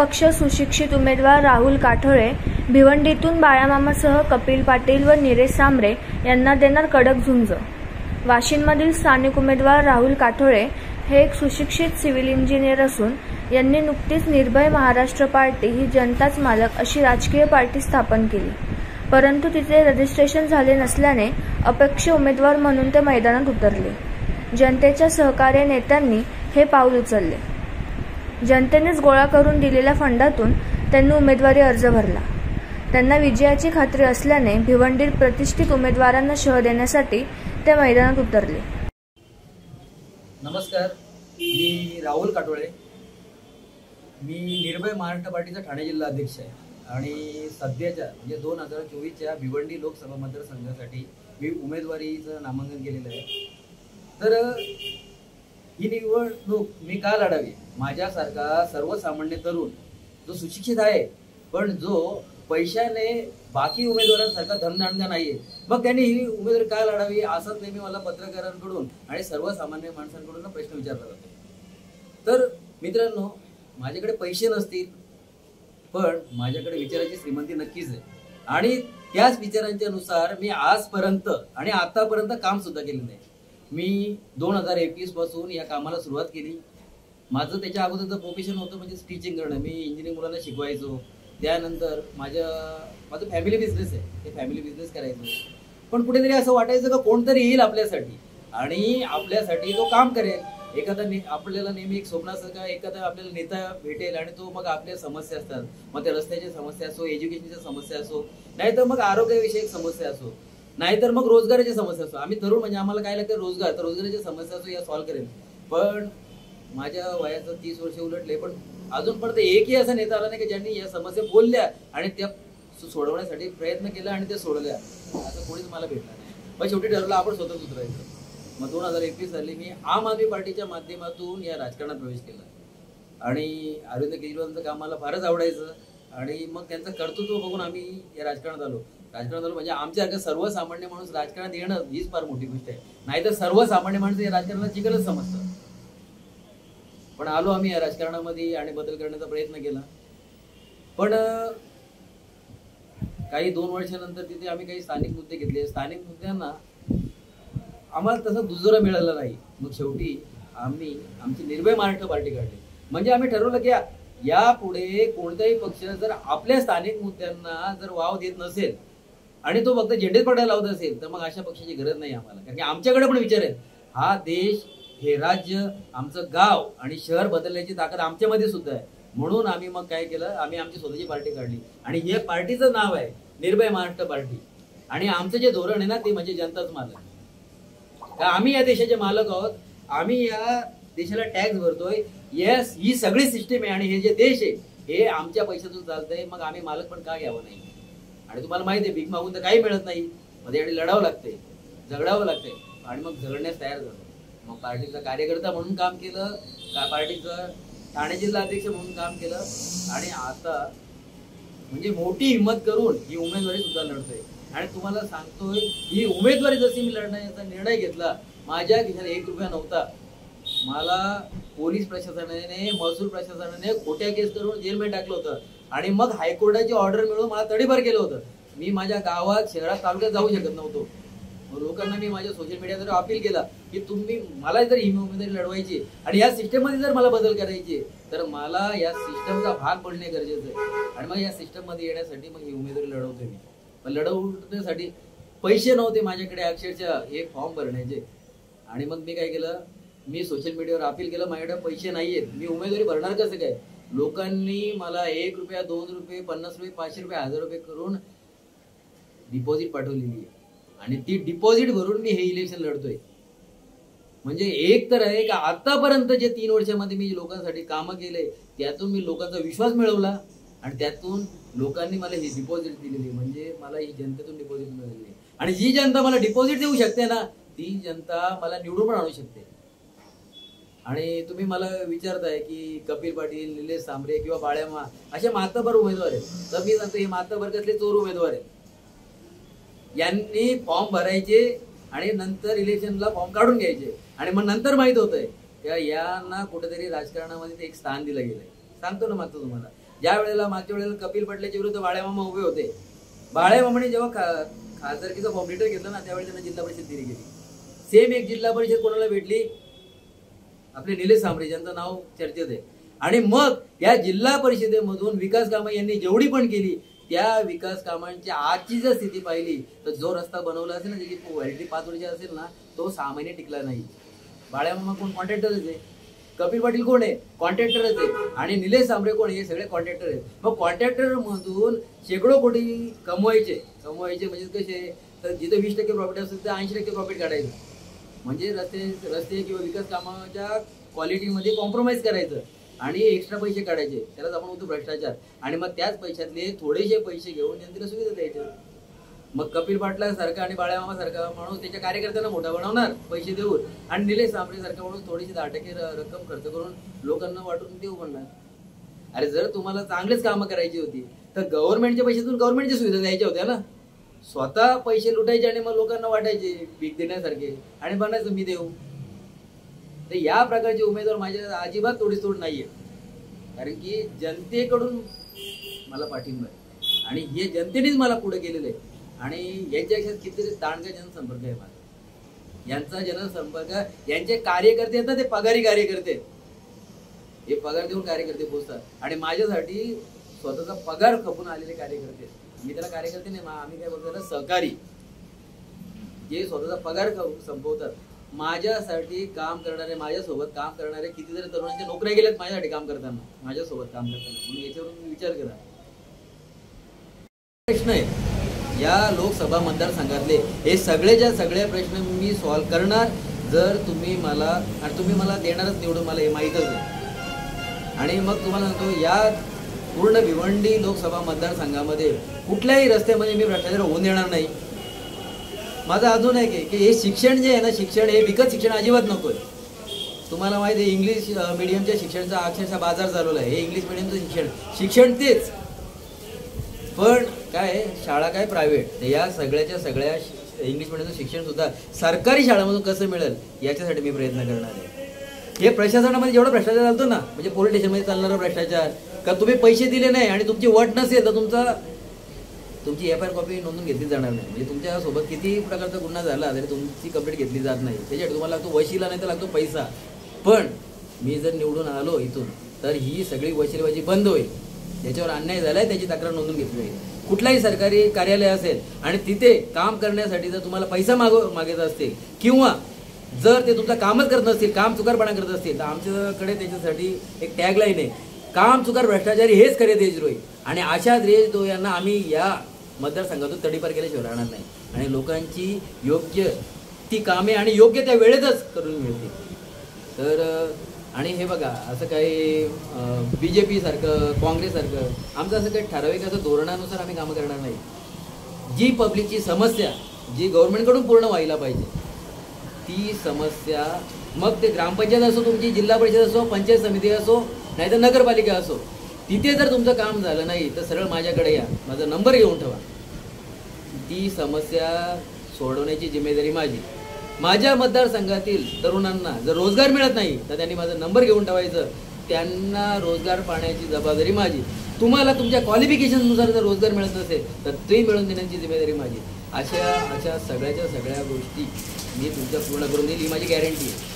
अपक्ष सुशिक्षित उमेदवार राहुल काठोळे भिवंडीतून बाळामामासह कपिल पाटील व निलेश सांबरे यांना देणार कडक झुंज। वाशिममधील स्थानिक उमेदवार राहुल काठोळे हे एक सुशिक्षित सिव्हिल इंजिनियर असून यांनी नुकतीच निर्भय महाराष्ट्र पार्टी ही जनताच मालक अशी राजकीय पार्टी स्थापन केली, परंतु तिचे रजिस्ट्रेशन झाले नसल्याने अपक्ष उमेदवार म्हणून ते मैदानात उतरले। जनतेच्या सहकार्य नेत्यांनी हे पाऊल उचलले। जनतेनेच गोळा करून दिलेल्या फंडातून त्यांनी उमेदवारी अर्ज भरला। त्यांना विजयाची खात्री असल्याने भिवंडीत प्रतिष्ठित उमेदवारांना शह देण्यासाठी ते मैदानात उतरले। नमस्कार, मी राहुल काठोळे। मी निर्भय महाराष्ट्र पार्टीचा ठाणे जिल्हा अध्यक्ष आहे आणि सध्याच्या म्हणजे 2024च्या भिवंडी लोकसभा मतदारसंघासाठी मी उमेदवारीचं नामांकन केलेलं आहे। तर ही निवडणूक मी का लढावी? माझ्यासारखा सर्वसामान्य तरुण जो सुशिक्षित आहे पण जो पैशाने बाकी उमेदवारांसारखा धनदांडगा नाहीये, मग त्यांनी ही उमेदवारी का लढावी असंच नेहमी मला पत्रकारांकडून आणि सर्वसामान्य माणसांकडून प्रश्न विचारला जातो। तर मित्रांनो, माझ्याकडे पैसे नसतील पण माझ्याकडे विचाराची श्रीमंती नक्कीच आहे आणि त्याच विचारांच्या नुसार मी आजपर्यंत आणि आतापर्यंत काम सुद्धा केलेलं आहे। मी 2021 पासून या कामाला सुरुवात केली। माझं त्याच्या अगोदरचं प्रोफेशन होतं म्हणजे टीचिंग करणं। मी इंजिनिअरिंग मुलांना शिकवायचो। त्यानंतर माझं फॅमिली बिझनेस आहे, ते फॅमिली बिझनेस करायचो। पण कुठेतरी असं वाटायचं का कोणतरी येईल आपल्यासाठी आणि आपल्यासाठी तो काम करेल। आपल्याला नेहमी एक स्वप्न असतं का एखादा आपल्याला नेता भेटेल आणि तो मग आपल्या समस्या असतात, मग त्या रस्त्याची समस्या असो, एज्युकेशनची समस्या असो, नाहीतर मग आरोग्यविषयक समस्या असो, नाहीतर मग रोजगाराची समस्या असो। आम्ही तरुण म्हणजे आम्हाला काय लागतं रोजगार, तर रोजगाराची समस्या असो या सॉल्व्ह करेल। पण माझ्या वयाचं 30 वर्ष उलटले पण अजूनपर्यंत एकही असा नेता आला नाही की ज्यांनी या समस्या बोलल्या आणि त्या सोडवण्यासाठी प्रयत्न केला आणि त्या सोडवल्या, असं कोणीच मला भेटलं नाही। मग शेवटी ठरवलं आपण स्वतःच उतरायचं। मग 2021 साली मी आम आदमी पार्टीच्या माध्यमातून या राजकारणात प्रवेश केला आणि अरविंद केजरीवालांचं काम मला फारच आवडायचं आणि मग त्यांचं कर्तृत्व बघून आम्ही या राजकारणात आलो म्हणजे आमच्यासारखं सर्वसामान्य माणूस राजकारणात येणं हीच फार मोठी गोष्ट आहे, नाहीतर सर्वसामान्य माणसं या राजकारणात चिकलच समजतं। पण आलो आम्ही या राजकारणामध्ये आणि बदल करण्याचा प्रयत्न केला। पण काही 2 वर्षानंतर तिथे आम्ही काही स्थानिक मुद्दे घेतले। स्थानिक मुद्द्यांना आम्हाला तसं दुजोरा मिळाला नाही। मग शेवटी आम्ही आमची निर्भय महाराष्ट्र पार्टी काढली। म्हणजे आम्ही ठरवलं की यापुढे कोणताही पक्ष जर आपल्या स्थानिक मुद्द्यांना जर वाव देत नसेल आणि तो फक्त झेंडेच पडायला लावत असेल तर मग अशा पक्षाची गरज नाही आम्हाला, कारण की आमच्याकडे पण विचार आहेत। हा देश, हे राज्य, आमचं गाव आणि शहर बदलण्याची ताकद आमच्यामध्ये सुद्धा आहे। म्हणून आम्ही मग काय केलं, आम्ही आमची स्वतःची पार्टी काढली आणि हे पार्टीचं नाव आहे निर्भय महाराष्ट्र पार्टी। आणि आमचं जे धोरण आहे ना ते म्हणजे जनताच मालक। आम्ही या देशाचे मालक आहोत, आम्ही या देशाला टॅक्स भरतोय। येस, ही सगळी सिस्टीम आहे आणि हे जे देश आहे हे आमच्या पैशातून चालतंय, मग आम्ही मालक पण का घ्यावं नाही? आणि तुम्हाला माहिती आहे भीक मागून तर काही मिळत नाही, मध्ये आणि लढावं लागते, झगडावं लागते आणि मग झगडण्यास तयार झालो। मग पार्टीचा कार्यकर्ता म्हणून काम केलं, पार्टीचं ठाणे जिल्हा अध्यक्ष म्हणून काम केलं आणि आता म्हणजे मोठी हिंमत करून ही उमेदवारी सुद्धा लढतोय। आणि तुम्हाला सांगतोय ही उमेदवारी जशी मी लढण्याचा निर्णय घेतला, माझ्या खिशात 1 रुपया नव्हता। मला पोलीस प्रशासनाने, महसूल प्रशासनाने खोट्या केस करून जेलमध्ये टाकलं होतं आणि मग हायकोर्टाची ऑर्डर मिळवून मला तडीपार केलं होतं। मी माझ्या गावात, शहरात, तालुक्यात जाऊ शकत नव्हतो। लोकांना मी माझ्या सोशल मीडियाद्वारे अपील केला की तुम्ही मला जर ही उमेदवारी लढवायची आणि या सिस्टममध्ये जर मला बदल करायचे तर मला या सिस्टमचा भाग बनणे गरजेचं आहे आणि मग या सिस्टममध्ये येण्यासाठी मग ही उमेदवारी लढवतोय मी। पण लढवण्यासाठी पैसे नव्हते माझ्याकडे अक्षरशः हे फॉर्म भरण्याचे। आणि मग मी काय केलं, मी सोशल मीडियावर अपील केलं माझ्याकडे पैसे नाहीयेत, मी उमेदवारी भरणार कसं काय? लोकांनी मला 1 रुपया, 2 रुपये, 50 रुपये, 500 रुपये, 1000 रुपये करून डिपॉझिट पाठवलेली आहे आणि ती डिपॉझिट भरून मी हे इलेक्शन लढतोय। म्हणजे एक तर आहे का आतापर्यंत जे 3 वर्षामध्ये मी लोकांसाठी कामं केले त्यातून मी लोकांचा विश्वास मिळवला आणि त्यातून लोकांनी मला ही डिपॉझिट दिलेली, म्हणजे मला ही जनतेतून डिपॉझिट मिळालेली आणि जी जनता मला डिपॉझिट देऊ शकते ना ती जनता मला निवडून पण आणू शकते। आणि तुम्ही मला विचारताय की कपिल पाटील, निलेश सांबरे किंवा बाळामा असे मातबर उमेदवार आहेत, तर मी सांगतो हे मातबर कसले चोर उमेदवार आहेत। यांनी फॉर्म भरायचे आणि नंतर इलेक्शनला फॉर्म काढून घ्यायचे आणि मग नंतर माहित होतंय यांना कुठेतरी राजकारणामध्ये एक स्थान दिलं गेलंय। सांगतो ना मात्र तुम्हाला ज्या वेळेला मागच्या वेळेला कपिल पाटलाच्या विरुद्ध बाळ्यामामा उभे होते, बाळ्यामामाने जेव्हा खासदारकीचा फॉर्म लेटर घेतलं ना, त्यावेळी त्यांना जिल्हा परिषद दिली गेली. सेम एक जिल्हा परिषद कोणाला भेटली? आपले निलेश सांबरे, ज्यांचं नाव चर्चेत आहे. आणि मग या जिल्हा परिषदेमधून विकास कामं यांनी जेवढी पण केली, त्या विकास कामांची आजची जर स्थिती पाहिली तर जो रस्ता बनवला असेल ना, ज्याची व्हॅलिडिटी 5 वर्ष असेल ना, तो 6 महिने टिकला नाही. बाळ्यामामा कोण? कॉन्ट्रॅक्टरच आहे. कपिल पाटील कोण आहे? कॉन्ट्रॅक्टरच आहे. आणि निलेश सांबरे कोण? हे सगळे कॉन्ट्रॅक्टर आहेत. मग कॉन्ट्रॅक्टर मधून शेकडो कोटी कमवायचे म्हणजे कसे? तर जिथे 20% प्रॉफिट असेल तर 80% प्रॉफिट काढायचं. म्हणजे रस्ते किंवा विकास कामाच्या क्वालिटीमध्ये कॉम्प्रोमाइज करायचं आणि एक्स्ट्रा पैसे काढायचे. त्यालाच आपण म्हणतो भ्रष्टाचार. आणि मग त्याच पैशातले थोडेसे पैसे घेऊन जनतेला सुविधा द्यायच्या. मग कपिल पाटला सारखा आणि बाळ्यामामा सारखा माणूस त्याच्या कार्यकर्त्यांना मोठा बनवणार पैसे देऊन, आणि निलेश सांबरे सारखा माणूस थोडीशी 10% रक्कम खर्च करून लोकांना वाटून देऊ म्हणणार. अरे जर तुम्हाला चांगलेच कामं करायची होती तर गव्हर्नमेंटच्या पैशातून गव्हर्नमेंटच्या सुविधा द्यायच्या होत्या ना. स्वतः पैसे लुटायचे आणि मग लोकांना वाटायचे पीक देण्यासारखे आणि बनायचं मी देऊ. तर या प्रकारचे उमेदवार माझ्या अजिबात तोडीसतोड नाहीये. कारण की जनतेकडून मला पाठिंबा आहे आणि हे जनतेनेच मला पुढे केलेलं आहे. आणि यांच्यापेक्षा कितीतरी दांडगा जनसंपर्क आहे माझा. यांचा जनसंपर्क, यांचे कार्यकर्ते आहेत ना, ते पगारी कार्यकर्ते, हे पगार देऊन कार्यकर्ते पोहोचतात. आणि माझ्यासाठी स्वतःचा पगार खपून आलेले कार्यकर्ते. मी त्याला कार्यकर्ते नाही, आम्ही काय बोलतो त्याला सहकारी, जे स्वतःचा पगार संपवतात. माझ्यासाठी काम करणारे, माझ्यासोबत काम करणारे कितीतरी तरुणांच्या नोकऱ्या गेल्यात माझ्यासाठी काम करताना, माझ्यासोबत काम करताना. म्हणून याच्यावरून विचार करा. प्रश्न आहे या लोकसभा मतदारसंघातले, हे सगळेच्या सगळे प्रश्न मी सॉल्व्ह करणार जर तुम्ही मला, आणि तुम्ही मला देणारच निवडून, मला हे माहीतच आहे. आणि मग तुम्हाला सांगतो, या पूर्ण भिवंडी लोकसभा मतदारसंघामध्ये कुठल्याही रस्त्यामध्ये मी भ्रष्टाचार होऊन देणार नाही. माझं अजून आहे की हे शिक्षण जे आहे ना, शिक्षण हे विकत शिक्षण अजिबात नको आहे. तुम्हाला माहिती आहे इंग्लिश मिडियमच्या शिक्षणाचा अक्षरशः बाजार चालवला आहे. हे इंग्लिश मिडियमचं शिक्षण तेच, पण काय शाळा काय प्रायव्हेट. या सगळ्या इंग्लिश मिडियमचं शिक्षण सुद्धा सरकारी शाळांमधून कसं मिळेल याच्यासाठी मी प्रयत्न करणार आहे. हे प्रशासनामध्ये जेवढा भ्रष्टाचार चालतो ना, म्हणजे पोलीस स्टेशनमध्ये चालणारा भ्रष्टाचार, का तुम्ही पैसे दिले नाही आणि तुमची वट नसेल तर तुमची FIR कॉपी नोंदून घेतली जाणार नाही. म्हणजे तुमच्यासोबत किती प्रकारचा गुन्हा झाला तरी तुमची कंप्लेंट घेतली जात नाही. त्याच्यासाठी तुम्हाला लागतो वशिला, नाही तर लागतो पैसा. पण मी जर निवडून आलो इथून तर ही सगळी वशिलेबाजी बंद होईल. ज्याच्यावर अन्याय झालाय त्याची तक्रार नोंदून घेतली जाईल. कुठलाही सरकारी कार्यालय असेल आणि तिथे काम करण्यासाठी जर तुम्हाला पैसा मागायचा असतील किंवा जर ते तुमचं कामच करत नसतील, काम चुकारपणा करत असतील, तर आमच्याकडे त्याच्यासाठी एक टॅगलाईन आहे, काम चुकार भ्रष्टाचारी हेच खरे देशद्रोही. आणि अशा देशद्रोही यांना आम्ही या मतदारसंघातून तडीपार केल्याशिवाय राहणार नाही. आणि लोकांची योग्य ती कामे आणि योग्य त्या वेळेतच करून मिळतील. तर आणि हे बघा, असं काही BJP सारखं, काँग्रेस सारखं आमचं असं काही ठराविक असं धोरणानुसार आम्ही कामं करणार नाही. जी पब्लिकची समस्या जी गव्हर्नमेंटकडून पूर्ण व्हायला पाहिजे ती समस्या, मग ते ग्रामपंचायत असो, तुमची जिल्हा परिषद असो, पंचायत समिती असो, नाही तर नगरपालिका असो, तिथे जर तुमचं काम झालं नाही तर सरळ माझ्याकडे या, माझा नंबर घेऊन ठेवा. ती समस्या सोडवण्याची जिम्मेदारी माझी. माझ्या मतदारसंघातील तरुणांना जर रोजगार मिळत नाही तर त्यांनी माझा नंबर घेऊन ठेवायचं. त्यांना रोजगार पाहण्याची जबाबदारी माझी. तुम्हाला तुमच्या क्वालिफिकेशननुसार जर रोजगार मिळत नसेल तर ते मिळवून देण्याची जिम्मेदारी माझी. अशा सगळ्या गोष्टी मी तुमच्या पूर्ण करून देईल, ही माझी गॅरंटी आहे.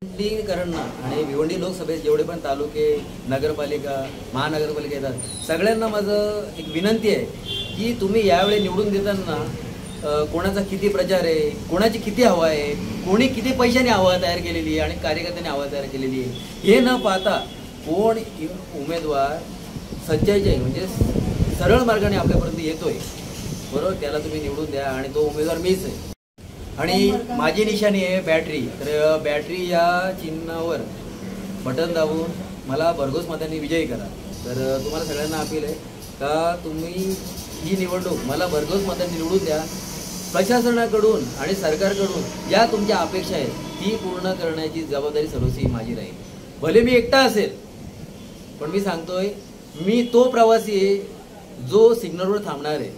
भिवंडीकरांना आणि भिवंडी लोकसभेत जेवढे पण तालुके, नगरपालिका, महानगरपालिका येतात, सगळ्यांना माझं एक विनंती आहे की तुम्ही यावेळी निवडून देताना कोणाचा किती प्रचार आहे, कोणाची किती हवा आहे, कोणी किती पैशाने हवा तयार केलेली आहे आणि कार्यकर्त्यांनी हवा तयार केलेली आहे, हे न पाहता कोण उमेदवार सच्चाईचे म्हणजे सरळ मार्गाने आपल्यापर्यंत येतोय, बरोबर, त्याला तुम्ही निवडून द्या. आणि तो उमेदवार मीच आहे. आणि माझी निशाणी आहे बॅटरी. तर बॅटरी या चिन्हावर बटन दाबून मला भरघोस मतांनी विजयी करा. तर तुम्हाला सगळ्यांना अपील आहे का तुम्ही ही निवडणूक मला भरघोस मतांनी निवडून द्या. प्रशासनाकडून आणि सरकारकडून या तुमच्या अपेक्षा आहेत ती पूर्ण करण्याची जबाबदारी सर्वस्वी माझी राहील. भले मी एकटा असेल पण मी सांगतोय, मी तो प्रवासी आहे जो सिग्नलवर थांबणार आहे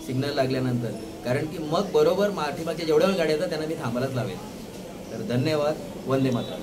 सिग्नल लागल्यानंतर. कारण की मग बरोबर पाठीमागच्या जेवढ्या गाड्या येतात त्यांना मी थांबायलाच लावेल. तर धन्यवाद. वंदे मातरम.